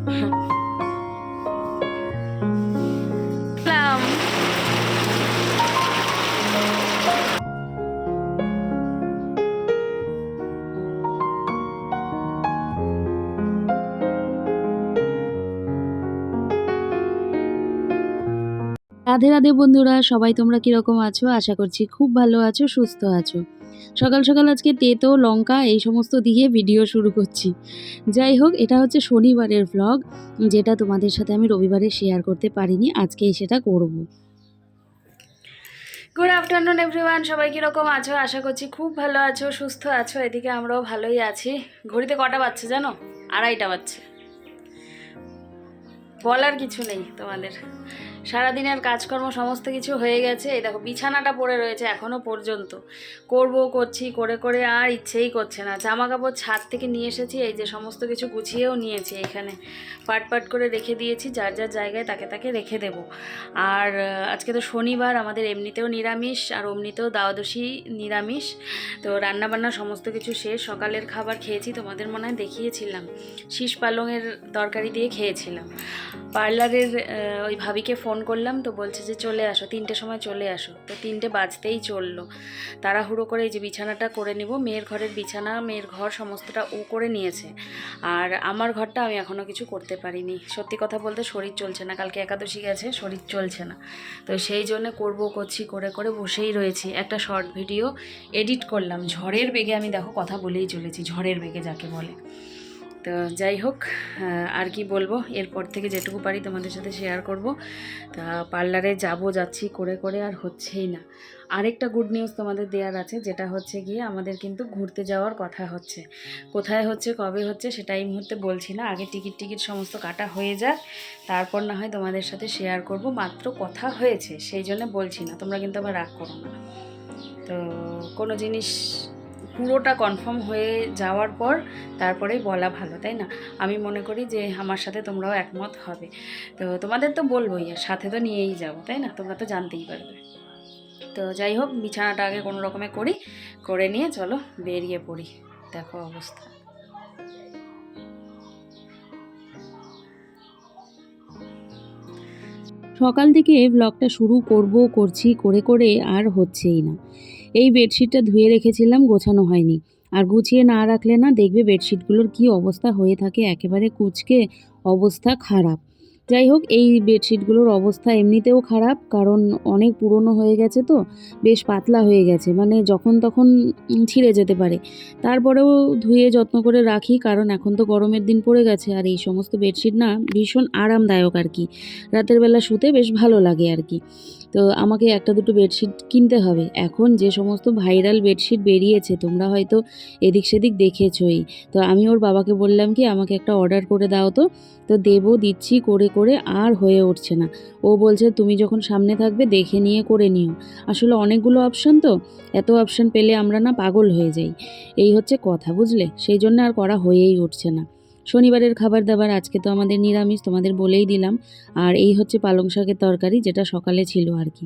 রাধে রাধে বন্ধুরা, সবাই তোমরা কিরকম আছো? আশা করছি খুব ভালো আছো, সুস্থ আছো। সকাল সকাল আজকে তেতো লঙ্কা এই সমস্ত দিয়ে ভিডিও শুরু করছি। যাই হোক, এটা হচ্ছে শনিবারের ভ্লগ, যেটা তোমাদের সাথে আমি রবিবারে শেয়ার করতে পারিনি, আজকেই সেটা করব। গুড আফটারনুন এভরিওয়ান, সবাই কীরকম আছো? আশা করছি খুব ভালো আছো, সুস্থ আছো। এদিকে আমরাও ভালোই আছি। ঘড়িতে কটা বাজছে জানো? 2:30 বাজছে। বলার কিছু নেই তোমাদের, সারাদিনের কাজকর্ম সমস্ত কিছু হয়ে গেছে। এই দেখো বিছানাটা পড়ে রয়েছে এখনও পর্যন্ত। করছি করে করে আর ইচ্ছেই করছে না। জামা কাপড় ছাদ থেকে নিয়ে এসেছি, এই যে সমস্ত কিছু গুছিয়েও নিয়েছি, এখানে পাট করে রেখে দিয়েছি, যার যার জায়গায় তাকে তাকে রেখে দেব। আর আজকে তো শনিবার, আমাদের এমনিতেও নিরামিষ আর অমনিতেও দ্বাদশী নিরামিষ। তো রান্নাবান্না সমস্ত কিছু শেষ। সকালের খাবার খেয়েছি, তোমাদের মনে হয় দেখিয়েছিলাম, শীষ পালংয়ের তরকারি দিয়ে খেয়েছিলাম। পার্লারের ওই ভাবিকে ফোন করলাম, তো বলছে যে চলে আসো, 3টের সময় চলে আসো। তো 3টে বাজতেই চললো। তাড়াহুড়ো করে এই যে বিছানাটা করে নিব। মেয়ের ঘরের বিছানা, মেয়ের ঘর সমস্তটা ও করে নিয়েছে, আর আমার ঘরটা আমি এখনও কিছু করতে পারিনি। সত্যি কথা বলতে শরীর চলছে না, কালকে একাদশী গেছে, শরীর চলছে না। তো সেই জন্য করছি করে করে বসেই রয়েছি। একটা শর্ট ভিডিও এডিট করলাম ঝড়ের বেগে, আমি দেখো কথা বলেই চলেছি, ঝড়ের বেগে যাকে বলে। তো যাই হোক, আর কি বলবো, এরপর থেকে যেটুকু পারি তোমাদের সাথে শেয়ার করব। তা পার্লারে যাচ্ছি করে করে আর হচ্ছেই না। আরেকটা গুড নিউজ তোমাদের দেওয়ার আছে, যেটা হচ্ছে গিয়ে আমাদের কিন্তু ঘুরতে যাওয়ার কথা হচ্ছে। কোথায় হচ্ছে, কবে হচ্ছে, সেটা এই মুহূর্তে বলছি না। আগে টিকিট সমস্ত কাটা হয়ে যাক, তারপর না হয় তোমাদের সাথে শেয়ার করব। মাত্র কথা হয়েছে, সেই জন্য বলছি না, তোমরা কিন্তু আবার রাগ করো না। তো কোনো জিনিস পুরোটা কনফার্ম হয়ে যাওয়ার পর তারপরেই বলা ভালো, তাই না? আমি মনে করি যে আমার সাথে তোমরাও একমত হবে। তো তোমাদের তো বলবোই, আর সাথে তো নিয়েই যাবো, তাই না? তোমরা তো জানতেই পারবে। তো যাই হোক, বিছানাটা আগে কোনো রকমে করে নিয়ে চলো বেরিয়ে পড়ি। দেখো অবস্থা। সকাল থেকে ব্লগটা শুরু করছি করে করে আর হচ্ছেই না। এই বেডশিটটা ধুয়ে রেখেছিলাম, গোছানো হয়নি। আর গুছিয়ে না রাখলে না, দেখবে বেডশিটগুলোর কি অবস্থা হয়ে থাকে, একেবারে কুঁচকে অবস্থা খারাপ। যাই হোক, এই বেডশিটগুলোর অবস্থা এমনিতেও খারাপ, কারণ অনেক পুরনো হয়ে গেছে, তো বেশ পাতলা হয়ে গেছে, মানে যখন তখন ছিঁড়ে যেতে পারে। তারপরেও ধুয়ে যত্ন করে রাখি, কারণ এখন তো গরমের দিন পড়ে গেছে, আর এই সমস্ত বেডশিট না ভীষণ আরামদায়ক আর কি, রাতের বেলা শুতে বেশ ভালো লাগে আর কি। তো আমাকে একটা দুটো বেডশিট কিনতে হবে। এখন যে সমস্ত ভাইরাল বেডশিট বেরিয়েছে, তোমরা হয়তো এদিক সেদিক দেখেছই। তো আমি ওর বাবাকে বললাম কি, আমাকে একটা অর্ডার করে দাও। তো দিচ্ছি করে করে আর হয়ে উঠছে না। ও বলছে তুমি যখন সামনে থাকবে দেখে নিয়ে করে নিও। আসলে অনেকগুলো অপশান, তো এত অপশান পেলে আমরা না পাগল হয়ে যাই। এই হচ্ছে কথা, বুঝলে? সেই জন্য আর করা হয়েই উঠছে না। শনিবারের খাবার দাবার আজকে তো আমাদের নিরামিষ, তোমাদের বলেই দিলাম। আর এই হচ্ছে পালং শাকের তরকারি, যেটা সকালে ছিল আর কি।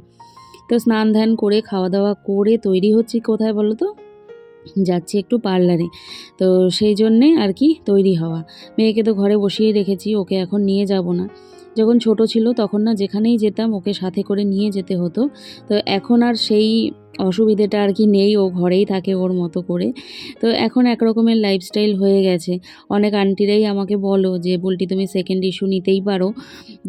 তো স্নান ধ্যান করে খাওয়া দাওয়া করে তৈরি হচ্ছি কোথায় বলো তো? যাচ্ছি একটু পার্লারে। তো সেই জন্যে আর কি তৈরি হওয়া। মেয়েকে তো ঘরে বসিয়ে রেখেছি, ওকে এখন নিয়ে যাব না। যখন ছোট ছিল তখন না যেখানেই যেতাম ওকে সাথে করে নিয়ে যেতে হতো। তো এখন আর সেই অসুবিধেটা আর কি নেই, ও ঘরেই থাকে ওর মতো করে। তো এখন এক রকমের লাইফস্টাইল হয়ে গেছে। অনেক আন্টিরাই আমাকে বলো যে বুলটি তুমি সেকেন্ড ইস্যু নিতেই পারো।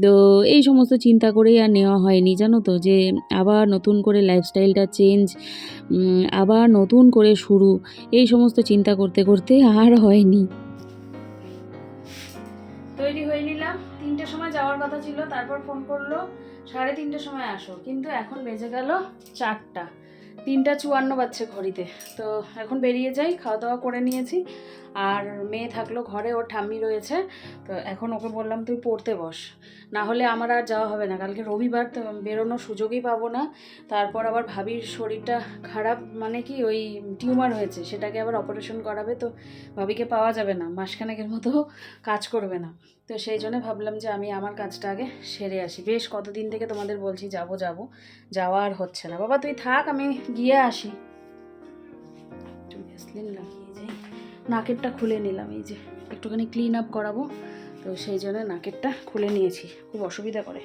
তো এই সমস্ত চিন্তা করেই আর নেওয়া হয়নি, জানো তো, যে আবার নতুন করে লাইফস্টাইলটা চেঞ্জ, আবার নতুন করে শুরু, এই সমস্ত চিন্তা করতে করতে আর হয়নি। তৈরি হয়ে নিলাম, 3টের সময় যাওয়ার কথা ছিল, তারপর ফোন করলো 3:30 সময় আসো, কিন্তু এখন বেজে গেল 4টা, 3:54 বাজছে ঘড়িতে। তো এখন বেরিয়ে যাই, খাওয়া দাওয়া করে নিয়েছি। আর মেয়ে থাকলো ঘরে, ওর ঠাম্মি রয়েছে। তো এখন ওকে বললাম তুই পড়তে বস, না হলে আমার আর যাওয়া হবে না। কালকে রবিবার, তো বেরোনোর সুযোগই পাবো না। তারপর আবার ভাবির শরীরটা খারাপ, মানে কি ওই টিউমার হয়েছে, সেটাকে আবার অপারেশন করাবে। তো ভাবিকে পাওয়া যাবে না, মাসখানেকের মতো কাজ করবে না। তো সেই জন্য ভাবলাম যে আমি আমার কাজটা আগে সেরে আসি। বেশ কতদিন থেকে তোমাদের বলছি যাওয়া আর হচ্ছে না। বাবা তুই থাক, আমি গিয়ে আসি। একটু ভ্যাসলিন লাগিয়ে যাই, নাকেরটা খুলে নিলাম, এই যে একটুখানি ক্লিন আপ করাবো। তো সেই জন্য নাকেরটা খুলে নিয়েছি, খুব অসুবিধা করে।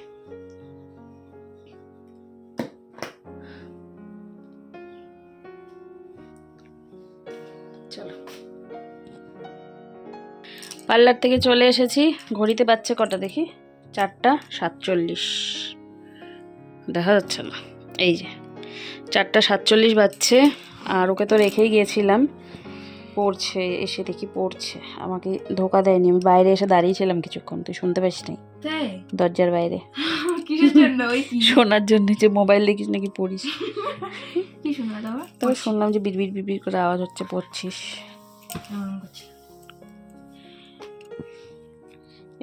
চলো, পার্লার থেকে চলে এসেছি। ঘড়িতে বাজছে কটা দেখি, 4:47। দেখা যাচ্ছে না, এই যে 4:47 বাজছে। আর ওকে তো রেখেই গিয়েছিলাম, পড়ছে, এসে দেখি পড়ছে। আমাকে ধোকা দেয়নি, আমি বাইরে এসে দাঁড়িয়েছিলাম কিছুক্ষণ, তুই শুনতে পাস নাই? দরজার বাইরে। শোনার জন্য, যে মোবাইল দেখিস নাকি পড়িস। তবে শুনলাম যে বিড়বিড় বিড়বিড় করে আওয়াজ হচ্ছে, পড়ছিস।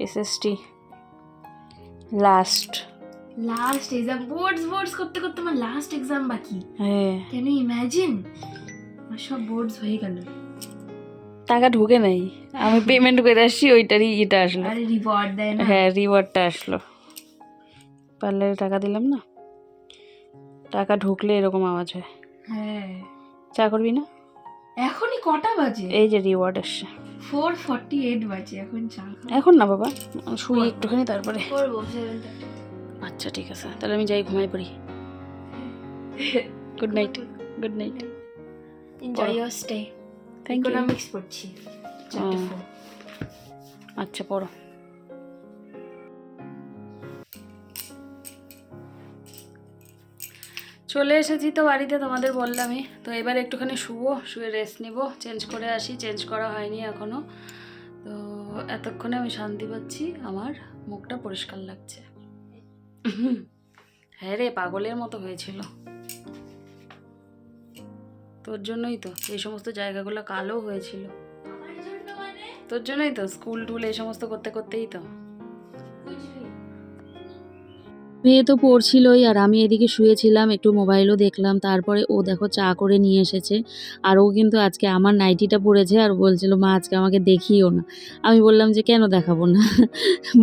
এসএসটি লাস্ট এক্সাম, বোর্ডস করতে করতে আমার লাস্ট এক্সাম বাকি। হ্যাঁ, ক্যান ইউ ইমাজিন, আমার সব বোর্ডস হয়ে গেল, টাকা ঢুকে নাই, আমি পেমেন্ট করে আসছি, ওইটারই এটা আসলো। আরে রিওয়ার্ড দেয় না? হ্যাঁ, রিওয়ার্ডটা আসলো। পার্লারে টাকা দিলাম না, টাকা ঢুকলে এরকম আওয়াজ হয়। হ্যাঁ, চা করবি না? এখনই কটা বাজে? এই যে রিওয়ার্ড আসছে, 4:48 বাজে, এখন চা খাবো? এখন না বাবা, শুই একটুখানি তারপরে করবো। আচ্ছা ঠিক আছে, তাহলে আমি যাই, ঘুমাই পড়ি। Good night. Good night, enjoy your stay. Thank you. Economics পড়ছি, চ্যাপ্টার 4। আচ্ছা, পড়ো। চলে এসেছি তো বাড়িতে, তোমাদের বললামই তো। এবার একটুখানি শুবো, শুয়ে রেস্ট নিব, চেঞ্জ করে আসি, চেঞ্জ করা হয়নি এখনও। তো এতক্ষণে আমি শান্তি পাচ্ছি, আমার মুখটা পরিষ্কার লাগছে। হ্যাঁ রে, পাগলের মতো হয়েছিল। তোর জন্যই তো এই সমস্ত জায়গাগুলো কালো হয়েছিল, তোর জন্যই তো, স্কুল টুল এই সমস্ত করতে করতেই তো। মেয়ে তো পড়ছিলই, আর আমি এদিকে শুয়েছিলাম, একটু মোবাইলও দেখলাম। তারপরে ও দেখো চা করে নিয়ে এসেছে, আর ও কিন্তু আজকে আমার নাইটিটা পরেছে, আর বলছিল মা আজকে আমাকে দেখিও না। আমি বললাম যে কেন দেখাবো না,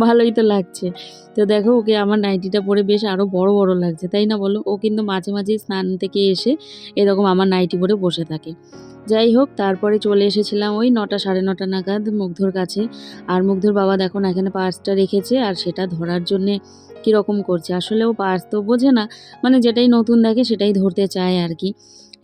ভালোই তো লাগছে। তো দেখো, ওকে আমার নাইটিটা পরে বেশ আরও বড় বড় লাগছে, তাই না বলো? ও কিন্তু মাঝে মাঝেই স্নান থেকে এসে এরকম আমার নাইটি পরে বসে থাকে। যাই হোক, তারপরে চলে এসেছিলাম ওই 9টা 9:30 নাগাদ মুগ্ধর কাছে। আর মুগ্ধর বাবা দেখো না এখানে পার্সটা রেখেছে, আর সেটা ধরার জন্যে কীরকম করছে। আসলে ও পার্স তো বোঝে না, মানে যেটাই নতুন দেখে সেটাই ধরতে চায় আর কি।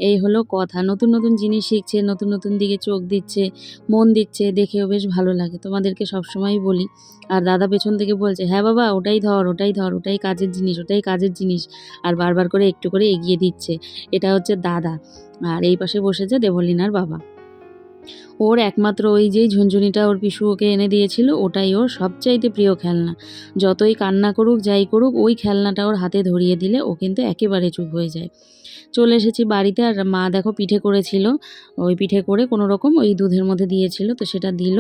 এই হলো কথা, নতুন নতুন জিনিস শিখছে, নতুন নতুন দিকে চোখ দিচ্ছে, মন দিচ্ছে, দেখেও বেশ ভালো লাগে। তোমাদেরকে সবসময়ই বলি। আর দাদা পেছন থেকে বলছে, হ্যাঁ বাবা ওটাই ধর, ওটাই ধর, ওটাই কাজের জিনিস, ওটাই কাজের জিনিস। আর বারবার করে একটু করে এগিয়ে দিচ্ছে। এটা হচ্ছে দাদা, আর এই পাশে বসেছে দেবলীনার বাবা। ওর একমাত্র ওই যেই ঝুনঝুনিটা ওর পিসু ওকে এনে দিয়েছিল, ওটাই ওর সবচাইতে প্রিয় খেলনা। যতই কান্না করুক, যাই করুক, ওই খেলনাটা ওর হাতে ধরিয়ে দিলে ও কিন্তু একেবারে চুপ হয়ে যায়। চলে এসেছি বাড়িতে, আর মা দেখো পিঠে করেছিল, ওই পিঠে করে কোনো রকম ওই দুধের মধ্যে দিয়েছিল, তো সেটা দিল,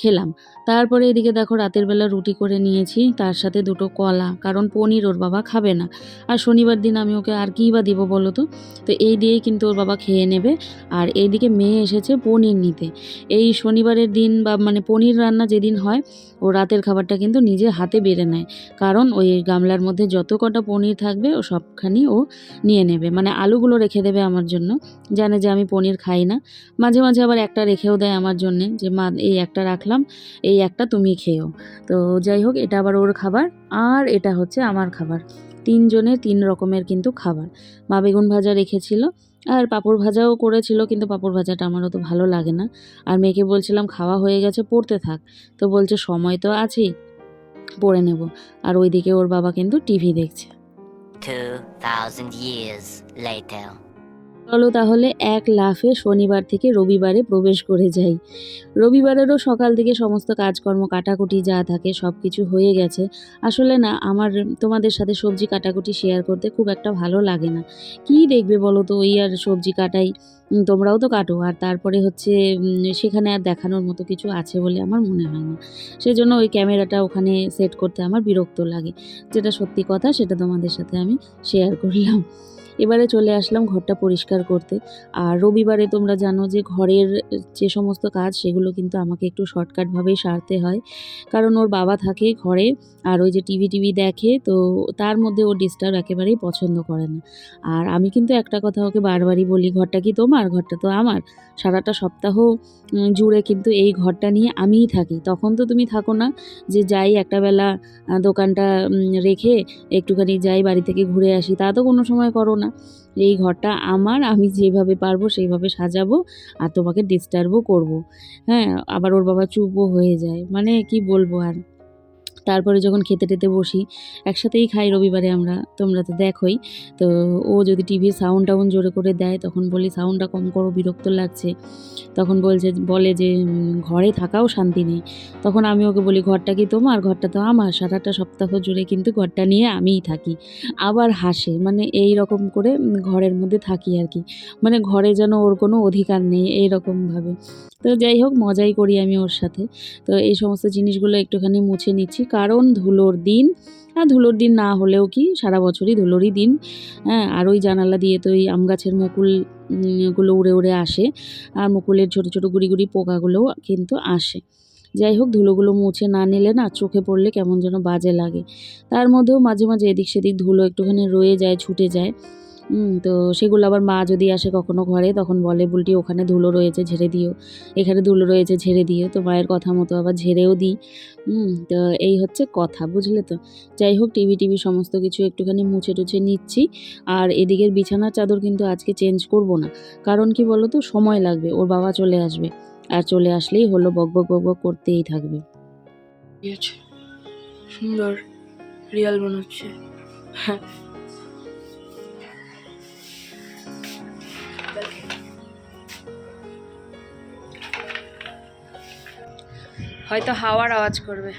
খেলাম। তারপরে এদিকে দেখো রাতের বেলা রুটি করে নিয়েছি, তার সাথে 2টো কলা, কারণ পনির ওর বাবা খাবে না। আর শনিবার দিন আমি ওকে আর কী বা দিব বলো তো। তো এই দিয়েই কিন্তু ওর বাবা খেয়ে নেবে। আর এইদিকে মেয়ে এসেছে পনির নিতে। এই শনিবারের দিন বা মানে পনির রান্না যেদিন হয়, ও রাতের খাবারটা কিন্তু নিজে হাতে বেড়ে নেয়, কারণ ওই গামলার মধ্যে যত কটা পনির থাকবে ও সবখানি ও নিয়ে নেবে, মানে আলুগুলো রেখে দেবে আমার জন্য, জানে যে আমি পনির খাই না। মাঝে মাঝে আবার একটা রেখেও দেয় আমার জন্যে, যে মা এই একটা রাখলাম, এই একটা তুমি খেও। তো যাই হোক, এটা আবার ওর খাবার, আর এটা হচ্ছে আমার খাবার। 3 জনের 3 রকমের কিন্তু খাবার। মা বেগুন ভাজা রেখেছিল, আর পাঁপড় ভাজাও করেছিল, কিন্তু পাঁপড় ভাজাটা আমার অত ভালো লাগে না। আর মেয়েকে বলছিলাম খাওয়া হয়ে গেছে, পড়তে থাক। তো বলছে সময় তো আছেই, পড়ে নেব। আর ওইদিকে ওর বাবা কিন্তু টিভি দেখছে। 2000 years later. চলো তাহলে এক লাফে শনিবার থেকে রবিবারে প্রবেশ করে যাই। রবিবারেরও সকাল থেকে সমস্ত কাজকর্ম কাটাকুটি যা থাকে সব কিছু হয়ে গেছে। আসলে না আমার তোমাদের সাথে সবজি কাটাকুটি শেয়ার করতে খুব একটা ভালো লাগে না। কী দেখবে বলো তো, ওই আর সবজি কাটাই, তোমরাও তো কাটো, আর তারপরে হচ্ছে সেখানে আর দেখানোর মতো কিছু আছে বলে আমার মনে হয় না। সেজন্য ওই ক্যামেরাটা ওখানে সেট করতে আমার বিরক্ত লাগে। যেটা সত্যি কথা, সেটা তোমাদের সাথে আমি শেয়ার করলাম। এবারে চলে আসলাম ঘরটা পরিষ্কার করতে। আর রবিবারে তোমরা জানো যে ঘরের যে সমস্ত কাজ সেগুলো কিন্তু আমাকে একটু শর্টকাটভাবেই সারতে হয়, কারণ ওর বাবা থাকে ঘরে আর ওই যে টিভি দেখে, তো তার মধ্যে ও ডিস্টার্ব একেবারেই পছন্দ করে না। আর আমি কিন্তু একটা কথা ওকে বারবারই বলি, ঘরটা কি তোমার, ঘরটা তো আমার। সারাটা সপ্তাহ জুড়ে কিন্তু এই ঘরটা নিয়ে আমিই থাকি, তখন তো তুমি থাকো না, যে যাই একটা বেলা দোকানটা রেখে একটুখানি যাই বাড়ি থেকে ঘুরে আসি, তা তো কোনো সময় করো না। এই ঘরটা আমার, আমি যেভাবে পারবো সেইভাবে সাজাবো আর তোমাকে ডিস্টার্বও করবো। হ্যাঁ, আবার ওর বাবা চুপও হয়ে যায়, মানে কি বলবো আর। তারপরে যখন খেতে টেতে বসি, একসাথেই খাই রবিবারে আমরা, তোমরা তো দেখোই। তো ও যদি টিভির সাউন্ড টাউন জোরে করে দেয়, তখন বলি সাউন্ডটা কম করো, বিরক্ত লাগছে। তখন বলে যে ঘরে থাকাও শান্তি নেই। তখন আমি ওকে বলি, ঘরটা কি তোমার, ঘরটা তো আমার, সারাটা সপ্তাহ জুড়ে কিন্তু ঘরটা নিয়ে আমিই থাকি। আবার হাসে, মানে এই রকম করে ঘরের মধ্যে থাকি আর কি, মানে ঘরে যেন ওর কোনো অধিকার নেই এইরকমভাবে। তো যাই হোক, মজাই করি আমি ওর সাথে। তো এই সমস্ত জিনিসগুলো একটুখানি মুছে নিচ্ছি, কারণ ধুলোর দিন। ধুলোর দিন না হলেও কি, সারা বছরই ধুলোরই দিন। হ্যাঁ, আর ওই জানালা দিয়ে তো ওই আম গাছের মুকুল গুলো উড়ে উড়ে আসে, আর মুকুলের ছোট ছোট গুড়ি গুড়ি পোকাগুলোও কিন্তু আসে। যাই হোক, ধুলোগুলো মুছে না নিলে না চোখে পড়লে কেমন যেন বাজে লাগে। তার মধ্যেও মাঝে মাঝে এদিক সেদিক ধুলো একটুখানি রয়ে যায়, ছুটে যায়। তো সেগুলো আবার মা যদি আসে কখনো ঘরে, তখন বলে, বুলটি ওখানে ধুলো রয়েছে ঝেড়ে দিও, এখানে ধুলো রয়েছে ঝেড়ে দিও। তো মায়ের কথা মতো আবার ঝেড়েও দিই। তো এই হচ্ছে কথা, বুঝলে তো। যাই হোক, টিভি সমস্ত কিছু একটুখানি মুছে টুছে নিচ্ছি। আর এদিকের বিছানার চাদর কিন্তু আজকে চেঞ্জ করব না, কারণ কি বলো তো, সময় লাগবে, ওর বাবা চলে আসবে, আর চলে আসলেই হলো বকবক বকবক করতেই থাকবে। সুন্দর রিয়াল মনে হচ্ছে। হয়তো হাওয়ার আওয়াজ করবে।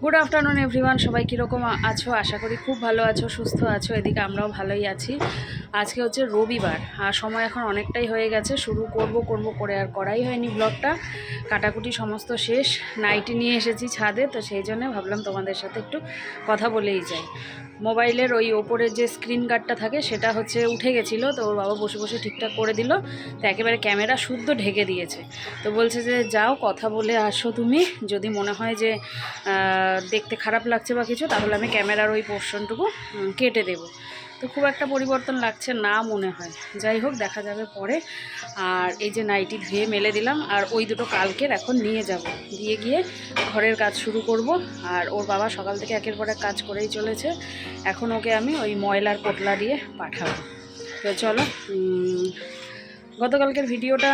গুড আফটারনুন এভরিওয়ান, সবাই কীরকম আছো? আশা করি খুব ভালো আছো, সুস্থ আছো। এদিকে আমরাও ভালোই আছি। আজকে হচ্ছে রবিবার, আর সময় এখন অনেকটাই হয়ে গেছে। শুরু করব করে আর করাই হয়নি ব্লগটা। কাটাকুটি সমস্ত শেষ, নাইটি নিয়ে এসেছি ছাদে, তো সেই জন্য ভাবলাম তোমাদের সাথে একটু কথা বলেই যাই। মোবাইলের ওই ওপরের যে স্ক্রিন গার্ডটা থাকে সেটা হচ্ছে উঠে গেছিলো, তো ওর বাবা বসে বসে ঠিকঠাক করে দিল, তো একেবারে ক্যামেরা শুদ্ধ ঢেকে দিয়েছে। তো বলছে যে যাও কথা বলে আসো তুমি, যদি মনে হয় যে দেখতে খারাপ লাগছে বা কিছু, তাহলে আমি ক্যামেরার ওই পোর্শনটুকু কেটে দেবো। তো খুব একটা পরিবর্তন লাগছে না মনে হয়, যাই হোক দেখা যাবে পরে। আর এই যে নাইটি ধুয়ে মেলে দিলাম, আর ওই দুটো কালকের এখন নিয়ে যাব, দিয়ে গিয়ে ঘরের কাজ শুরু করব। আর ওর বাবা সকাল থেকে একের পর এক কাজ করেই চলেছে, এখন ওকে আমি ওই ময়লার পোটলা দিয়ে পাঠাবো। তো চলো, গতকালকের ভিডিওটা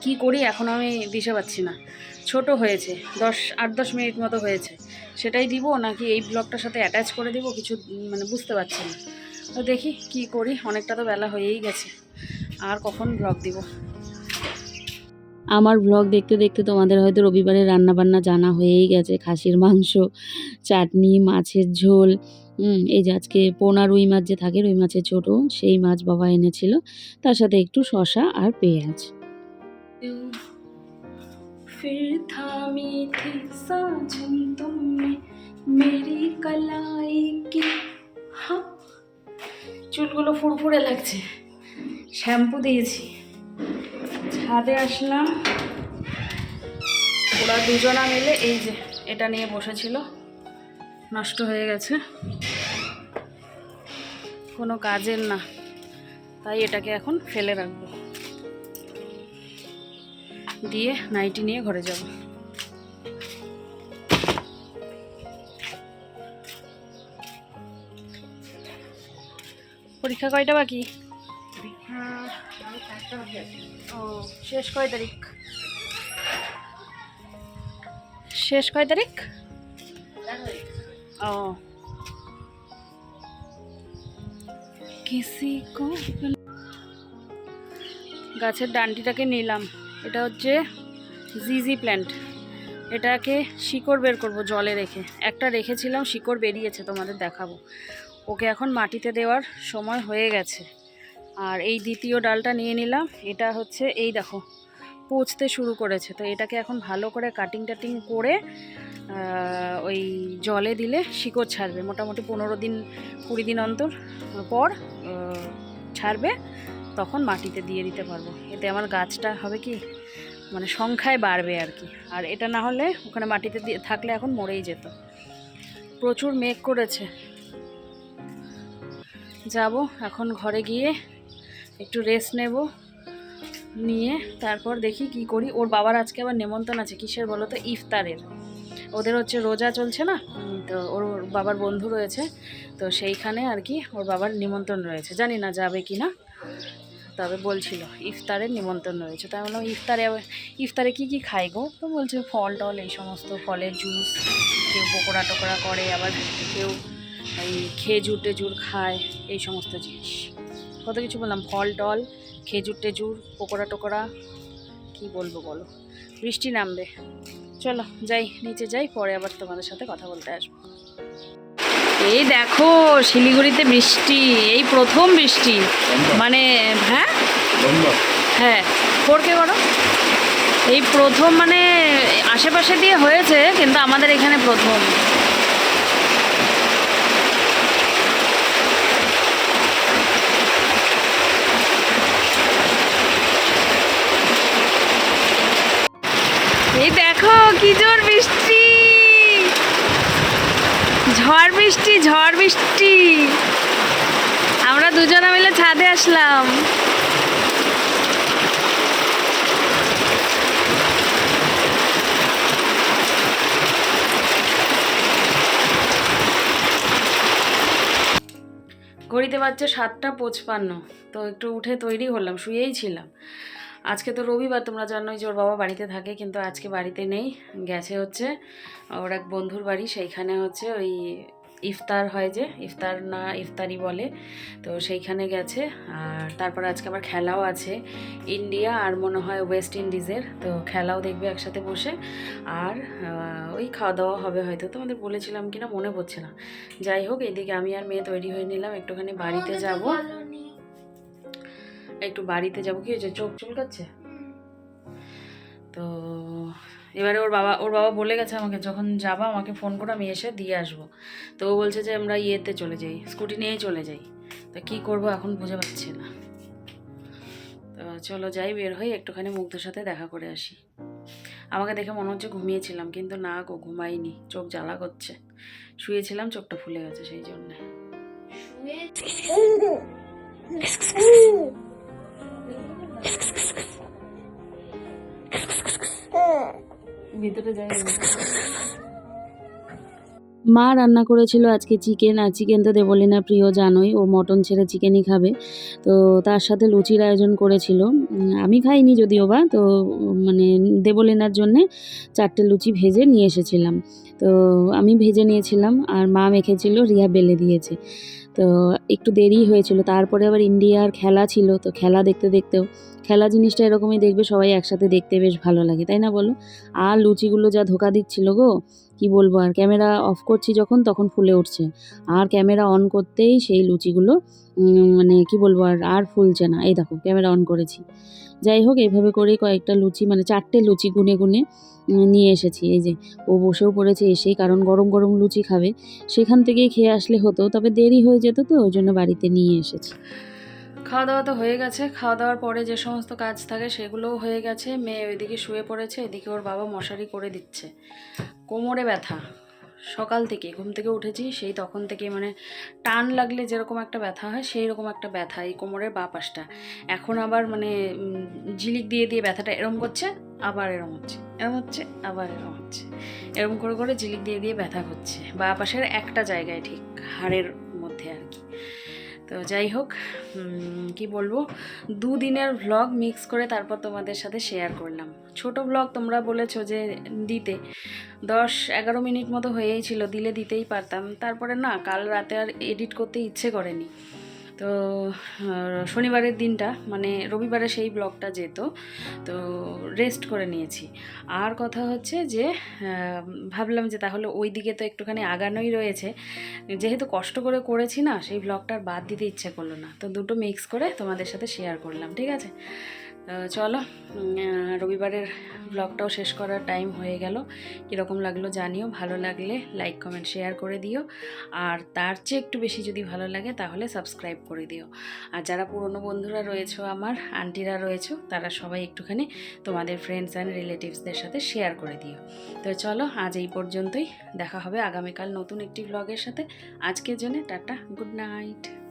কি করি এখন আমি দিশে পাচ্ছি না, ছোট হয়েছে, 8-10 মিনিট মতো হয়েছে, সেটাই দিব নাকি এই ব্লগটার সাথে অ্যাটাচ করে দিব, কিছু মানে বুঝতে পারছি না। তো দেখি কি করি, অনেকটা তো বেলা হয়েই গেছে, আর কখন ব্লগ দিব। আমার ব্লগ দেখতে দেখতে তোমাদের হয়তো রবিবারে রান্নাবান্না জানা হয়েই গেছে। খাসির মাংস, চাটনি, মাছের ঝোল। এই যে আজকে পোনা রুই মাছ যে থাকে, রুই মাছের ছোটো, সেই মাছ বাবা এনেছিল, তার সাথে একটু শসা আর পেঁয়াজ। फिर थामी थी साजन तुमने मेरी कलाई की। हाँ, চুলগুলো ফুরফুরে লাগছে, শ্যাম্পু দিয়েছি। ছাদে আসলাম, ওরা দুজনা মিলে এই যে এটা নিয়ে বসেছিল, নষ্ট হয়ে গেছে, কোনো কাজের না, তাই এটাকে এখন ফেলে রাখবো, দিয়ে নাইটি নিয়ে ঘরে যাব। পরীক্ষা কয়টা বাকি? ও, শেষ কয় তারিখ? শেষ কয় তারিখ? ও, গাছের ডান্ডিটাকে নিলাম, এটা হচ্ছে জিজি প্ল্যান্ট, এটাকে শিকড় বের করব জলে রেখে। একটা রেখেছিলাম, শিকড় বেরিয়েছে, তোমাদের দেখাবো। ওকে এখন মাটিতে দেওয়ার সময় হয়ে গেছে। আর এই দ্বিতীয় ডালটা নিয়ে নিলাম, এটা হচ্ছে এই দেখো পচতে শুরু করেছে। তো এটাকে এখন ভালো করে কাটিং টাটিং করে ওই জলে দিলে শিকড় ছাড়বে, মোটামুটি 15 দিন 20 দিন অন্তর পর ছাড়বে, তখন মাটিতে দিয়ে দিতে পারবো। এতে আমার গাছটা হবে কি মানে সংখ্যায় বাড়বে আর কি। আর এটা না হলে ওখানে মাটিতে দিয়ে থাকলে এখন মরেই যেত। প্রচুর মেঘ করেছে। যাব এখন ঘরে গিয়ে একটু রেস্ট নেব, নিয়ে তারপর দেখি কি করি। ওর বাবার আজকে আবার নেমন্তন্ন আছে, কিসের বলো তো, ইফতারের। ওদের হচ্ছে রোজা চলছে না, তো ওর বাবার বন্ধু রয়েছে, তো সেইখানে আর কি ওর বাবার নিমন্ত্রণ রয়েছে। জানি না যাবে কি না, তবে বলছিল ইফতারের নিমন্ত্রণ রয়েছে। তাই বললাম ইফতারে কি কি খাই গো? তো বলছে ফল টল, এই সমস্ত ফলের জুস, কেউ পকোড়া টকোড়া করে, আবার কেউ এই খেজুর টেজুর খায়, এই সমস্ত জিনিস। কত কিছু বললাম, ফল টল, খেজুর টেজুর, পকোড়া টোকোড়া, কি বলবো বলো। বৃষ্টি নামবে, চলো যাই, নিচে যাই, পরে আবার তোমাদের সাথে কথা বলতে আসবো। এই দেখো শিলিগুড়িতে বৃষ্টি, এই প্রথম বৃষ্টি, মানে হ্যাঁ হ্যাঁ ফোরকে করো, এই প্রথম, মানে আশেপাশে দিয়ে হয়েছে কিন্তু আমাদের এখানে প্রথম। এই দেখো কি জোর বৃষ্টি, ঝড় বৃষ্টি, ঝড় বৃষ্টি। আমরা দুজনে মিলে ছাদে আসলাম। ঘড়িতে বাজছে 7:55, তো একটু উঠে তৈরি হলাম, শুয়েই ছিলাম। আজকে তো রবিবার, তোমরা জানোই যে ওর বাবা বাড়িতে থাকে, কিন্তু আজকে বাড়িতে নেই, গেছে হচ্ছে ওর এক বন্ধুর বাড়ি, সেইখানে হচ্ছে ওই ইফতার হয়, যে ইফতার না ইফতারি বলে, তো সেইখানে গেছে। আর তারপর আজকে আবার খেলাও আছে, ইন্ডিয়া আর মনে হয় ওয়েস্ট ইন্ডিজের, তো খেলাও দেখবে একসাথে বসে। আর ওই খাওয়া দাওয়া হবে হয়তো, তোমাদের বলেছিলাম কিনা মনে পড়ছে না। যাই হোক, এদিকে আমি আর মেয়ে তৈরি হয়ে নিলাম, একটুখানি বাড়িতে যাব, একটু বাড়িতে যাবো। কি হয়েছে, চোখ চুলকাচ্ছে? তো এবারে ওর বাবা বলে গেছে আমাকে, যখন যাবা আমাকে ফোন করো, আমি এসে দিয়ে আসবো। তো ও বলছে যে আমরা ইয়েতে চলে যাই, স্কুটি নিয়েই চলে যাই। তো কী করবো এখন বুঝে পাচ্ছি না। তো চলো যাই, বের হই, একটুখানি মুগ্ধর সাথে দেখা করে আসি। আমাকে দেখে মনে হচ্ছে ঘুমিয়েছিলাম, কিন্তু না গো, ঘুমাইনি, চোখ জ্বালা করছে। শুয়েছিলাম, চোখটা ফুলে গেছে সেই জন্যে। ভিতরে যাই। মা রান্না করেছিল আজকে চিকেন, আর চিকেন তো দেবলিনার প্রিয়, জানোই ও মটন ছেড়ে চিকেনই খাবে। তো তার সাথে লুচির আয়োজন করেছিল, আমি খাইনি যদিও বা, তো মানে দেবলিনার জন্যে 4টে লুচি ভেজে নিয়ে এসেছিলাম। তো আমি ভেজে নিয়েছিলাম, আর মা মেখেছিল, রিয়া বেলে দিয়েছে। তো একটু দেরি হয়েছিল, তারপরে আবার ইন্ডিয়ার খেলা ছিল, তো খেলা দেখতে দেখতেও, খেলা জিনিসটা এরকমই, দেখবে সবাই একসাথে দেখতে বেশ ভালো লাগে, তাই না বলো? আর লুচিগুলো যা ধোকা দিচ্ছিল গো, কি বলবো। আর ক্যামেরা অফ করছি যখন, তখন ফুলে উঠছে, আর ক্যামেরা অন করতেই সেই লুচিগুলো মানে কি বলবো, আর ফুলছে না। এই দেখো ক্যামেরা অন করেছি। যাই হোক, এইভাবে করেই কয়েকটা লুচি, মানে 4টে লুচি গুনে গুনে নিয়ে এসেছি। এই যে ও বসেও পড়েছে এসেই, কারণ গরম গরম লুচি খাবে, সেখান থেকেই খেয়ে আসলে হতো, তবে দেরি হয়ে যেত, তো ওই জন্য বাড়িতে নিয়ে এসেছি। খাওয়া দাওয়া তো হয়ে গেছে, খাওয়া দাওয়ার পরে যে সমস্ত কাজ থাকে সেগুলোও হয়ে গেছে। মেয়ে ওইদিকে শুয়ে পড়েছে, এদিকে ওর বাবা মশারি করে দিচ্ছে। কোমরে ব্যথা, সকাল থেকে ঘুম থেকে উঠেছি সেই তখন থেকে, মানে টান লাগলে যেরকম একটা ব্যথা হয় সেই রকম একটা ব্যথা এই কোমরের বাঁ পাশটা। এখন আবার মানে ঝিলিক দিয়ে দিয়ে ব্যথাটা এরম করছে, আবার এরম হচ্ছে, এরম হচ্ছে, আবার এরম হচ্ছে, এরম করে করে ঝিলিক দিয়ে দিয়ে ব্যথা হচ্ছে বাঁ পাশের একটা জায়গায়, ঠিক হাড়ের মধ্যে আর কি। তো যাই হোক, কি বলবো, 2 দিনের ভ্লগ মিক্স করে তারপর তোমাদের সাথে শেয়ার করলাম। ছোট ভ্লগ তোমরা বলেছো যে দিতে, 10-11 মিনিট মতো হয়েই ছিল, দিতেই পারতাম, তারপরে না কাল রাতে আর এডিট করতে ইচ্ছে করেনি। তো শনিবারের দিনটা, মানে রবিবারে সেই ব্লগটা যেত, তো রেস্ট করে নিয়েছি। আর কথা হচ্ছে যে ভাবলাম যে তাহলে ওই দিকে তো একটুখানি আগানোই রয়েছে, যেহেতু কষ্ট করে করেছি না, সেই ব্লগটার বাদ দিতে ইচ্ছে করলো না, তো দুটো মিক্স করে তোমাদের সাথে শেয়ার করলাম, ঠিক আছে। চলো রবিবারের ব্লগটাও শেষ করার টাইম হয়ে গেল। কীরকম লাগলো জানিও, ভালো লাগলে লাইক কমেন্ট শেয়ার করে দিও, আর তার চেয়ে একটু বেশি যদি ভালো লাগে তাহলে সাবস্ক্রাইব করে দিও। আর যারা পুরনো বন্ধুরা রয়েছো, আমার আন্টিরা রয়েছো, তারা সবাই একটুখানি তোমাদের ফ্রেন্ডস অ্যান্ড রিলেটিভসদের সাথে শেয়ার করে দিও। তো চলো আজ এই পর্যন্তই, দেখা হবে আগামীকাল নতুন একটি ব্লগের সাথে। আজকের জন্য টাটা, গুড নাইট।